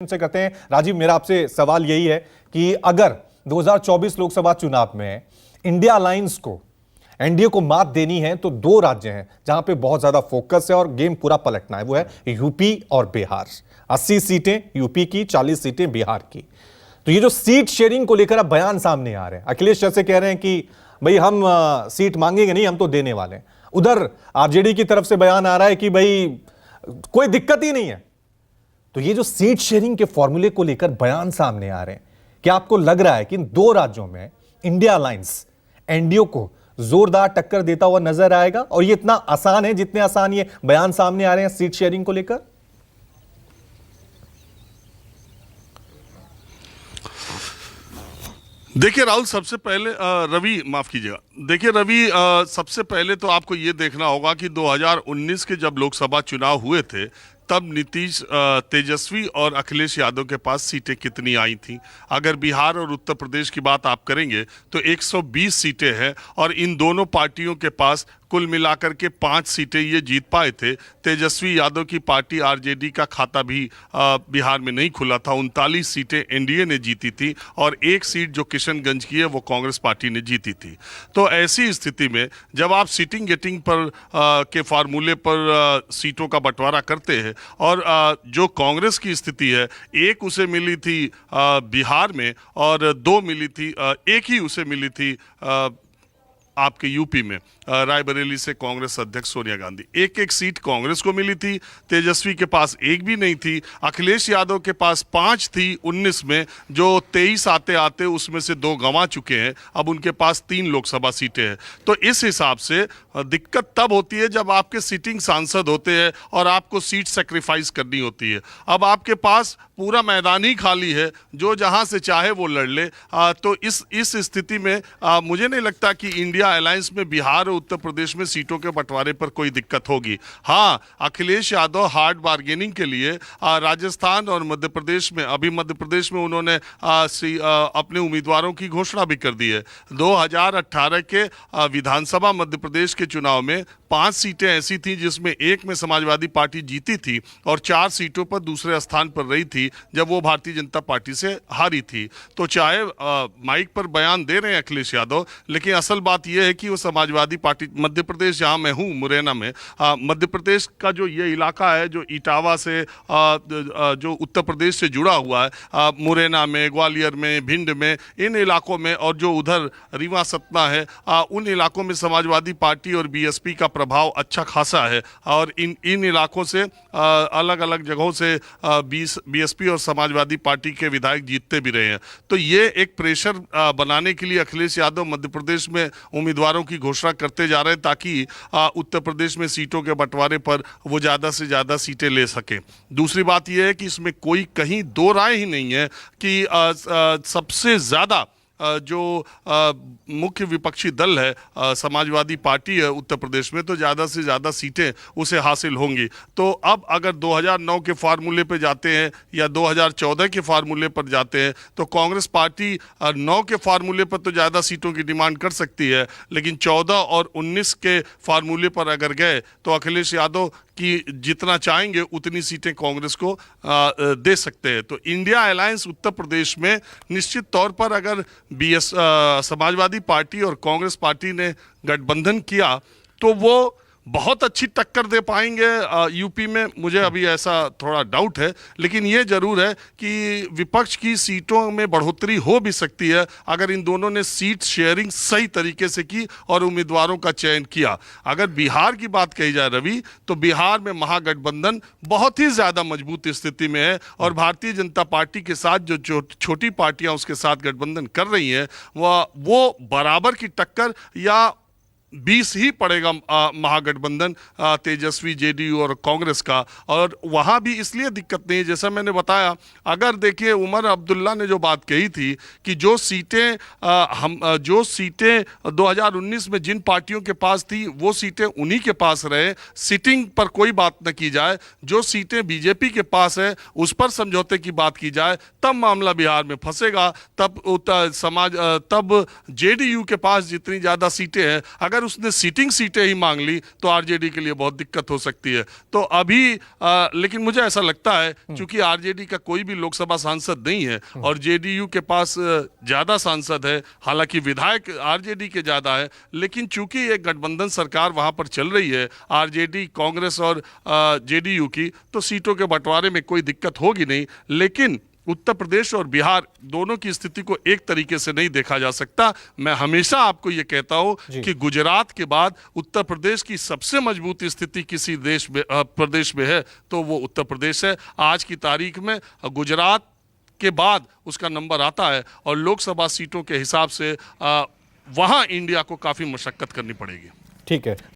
से कहते हैं। राजीव, मेरा आपसे सवाल यही है कि अगर 2024 लोकसभा चुनाव में इंडिया अलायंस को, एनडीए को मात देनी है तो दो राज्य हैं जहां पे बहुत ज्यादा फोकस है और गेम पूरा पलटना है, वो है यूपी और बिहार। 80 सीटें यूपी की, 40 सीटें बिहार की। तो ये जो सीट शेयरिंग को लेकर अब बयान सामने आ रहे हैं, अखिलेश जैसे कह रहे हैं कि भाई हम सीट मांगेंगे नहीं, हम तो देने वाले हैं। उधर आरजेडी की तरफ से बयान आ रहा है कि भाई कोई दिक्कत ही नहीं है। तो ये जो सीट शेयरिंग के फॉर्मूले को लेकर बयान सामने आ रहे हैं, क्या आपको लग रहा है कि इन दो राज्यों में इंडिया अलायंस एनडीए को जोरदार टक्कर देता हुआ नजर आएगा? और ये इतना आसान है जितने आसान ये बयान सामने आ रहे हैं सीट शेयरिंग को लेकर? देखिए राहुल, सबसे पहले रवि, माफ कीजिएगा। देखिए रवि, सबसे पहले तो आपको ये देखना होगा कि 2019 के जब लोकसभा चुनाव हुए थे तब नीतीश, तेजस्वी और अखिलेश यादव के पास सीटें कितनी आई थी। अगर बिहार और उत्तर प्रदेश की बात आप करेंगे तो 120 सीटें हैं और इन दोनों पार्टियों के पास कुल मिलाकर के 5 सीटें ये जीत पाए थे। तेजस्वी यादव की पार्टी आरजेडी का खाता भी बिहार में नहीं खुला था। 39 सीटें एनडीए ने जीती थी और एक सीट जो किशनगंज की है वो कांग्रेस पार्टी ने जीती थी। तो ऐसी स्थिति में जब आप सीटिंग गेटिंग पर के फार्मूले पर सीटों का बंटवारा करते हैं और जो कांग्रेस की स्थिति है, एक उसे मिली थी बिहार में और 2 मिली थी, एक ही उसे मिली थी आपके यूपी में, रायबरेली से कांग्रेस अध्यक्ष सोनिया गांधी। एक एक सीट कांग्रेस को मिली थी, तेजस्वी के पास एक भी नहीं थी। अखिलेश यादव के पास 5 थी 19 में, जो 23 आते आते उसमें से 2 गंवा चुके हैं। अब उनके पास 3 लोकसभा सीटें हैं। तो इस हिसाब से दिक्कत तब होती है जब आपके सिटिंग सांसद होते हैं और आपको सीट सेक्रीफाइस करनी होती है। अब आपके पास पूरा मैदान ही खाली है, जो जहां से चाहे वो लड़ ले। तो इस स्थिति में मुझे नहीं लगता कि इंडिया अलायंस में बिहार और उत्तर प्रदेश में सीटों के बंटवारे पर कोई दिक्कत होगी। हाँ, अखिलेश यादव हार्ड बार्गेनिंग के लिए राजस्थान और मध्य प्रदेश में, अभी मध्य प्रदेश में उन्होंने अपने उम्मीदवारों की घोषणा भी कर दी है। 2018 के विधानसभा मध्य प्रदेश के चुनाव में 5 सीटें ऐसी थी जिसमें एक में समाजवादी पार्टी जीती थी और 4 सीटों पर दूसरे स्थान पर रही थी जब वो भारतीय जनता पार्टी से हारी थी। तो चाहे माइक पर बयान दे रहे हैं अखिलेश यादव, लेकिन असल बात यह है कि वो समाजवादी पार्टी, मध्य प्रदेश जहां मैं हूं मुरैना में, मध्य प्रदेश का जो ये इलाका है जो इटावा से जो उत्तर प्रदेश से जुड़ा हुआ है, मुरैना में, ग्वालियर में, भिंड में, इन इलाकों में, और जो उधर रीवा सतना है, उन इलाकों में समाजवादी पार्टी और बीएसपी का प्रभाव अच्छा खासा है। और इन इलाकों से अलग अलग जगहों से बीएसपी और समाजवादी पार्टी के विधायक जीतते भी रहे हैं। तो ये एक प्रेशर बनाने के लिए अखिलेश यादव मध्य प्रदेश में उम्मीदवारों की घोषणा करते जा रहे हैं ताकि उत्तर प्रदेश में सीटों के बंटवारे पर वो ज़्यादा से ज़्यादा सीटें ले सकें। दूसरी बात यह है कि इसमें कोई कहीं दो राय ही नहीं है कि सबसे ज़्यादा जो मुख्य विपक्षी दल है समाजवादी पार्टी है उत्तर प्रदेश में, तो ज़्यादा से ज़्यादा सीटें उसे हासिल होंगी। तो अब अगर 2009 के फार्मूले पर जाते हैं या 2014 के फार्मूले पर जाते हैं तो कांग्रेस पार्टी 9 के फार्मूले पर तो ज़्यादा सीटों की डिमांड कर सकती है, लेकिन 14 और 19 के फार्मूले पर अगर गए तो अखिलेश यादव कि जितना चाहेंगे उतनी सीटें कांग्रेस को दे सकते हैं। तो इंडिया अलायंस उत्तर प्रदेश में निश्चित तौर पर अगर समाजवादी पार्टी और कांग्रेस पार्टी ने गठबंधन किया तो वो बहुत अच्छी टक्कर दे पाएंगे यूपी में। मुझे अभी ऐसा थोड़ा डाउट है, लेकिन ये जरूर है कि विपक्ष की सीटों में बढ़ोतरी हो भी सकती है अगर इन दोनों ने सीट शेयरिंग सही तरीके से की और उम्मीदवारों का चयन किया। अगर बिहार की बात कही जाए रवि, तो बिहार में महागठबंधन बहुत ही ज़्यादा मजबूत स्थिति में है और भारतीय जनता पार्टी के साथ जो छोटी पार्टियां उसके साथ गठबंधन कर रही हैं वो बराबर की टक्कर या 20 ही पड़ेगा महागठबंधन तेजस्वी, जेडीयू और कांग्रेस का। और वहाँ भी इसलिए दिक्कत नहीं है, जैसा मैंने बताया, अगर देखिए उमर अब्दुल्ला ने जो बात कही थी कि जो सीटें 2019 में जिन पार्टियों के पास थी वो सीटें उन्हीं के पास रहे, सिटिंग पर कोई बात न की जाए, जो सीटें बीजेपी के पास है उस पर समझौते की बात की जाए, तब मामला बिहार में फंसेगा। तब जेडीयू के पास जितनी ज़्यादा सीटें हैं, अगर अगर उसने सीटिंग सीटें ही मांग ली तो आरजेडी के लिए बहुत दिक्कत हो सकती है। तो अभी लेकिन मुझे ऐसा लगता है क्योंकि आरजेडी का कोई भी लोकसभा सांसद नहीं है और जेडीयू के पास ज्यादा सांसद है, हालांकि विधायक आरजेडी के ज्यादा है, लेकिन चूंकि एक गठबंधन सरकार वहां पर चल रही है आरजेडी कांग्रेस और जेडीयू की, तो सीटों के बंटवारे में कोई दिक्कत होगी नहीं। लेकिन उत्तर प्रदेश और बिहार दोनों की स्थिति को एक तरीके से नहीं देखा जा सकता। मैं हमेशा आपको यह कहता हूं कि गुजरात के बाद उत्तर प्रदेश की सबसे मजबूत स्थिति किसी प्रदेश में है तो वो उत्तर प्रदेश है। आज की तारीख में गुजरात के बाद उसका नंबर आता है और लोकसभा सीटों के हिसाब से वहां इंडिया को काफी मशक्कत करनी पड़ेगी। ठीक है।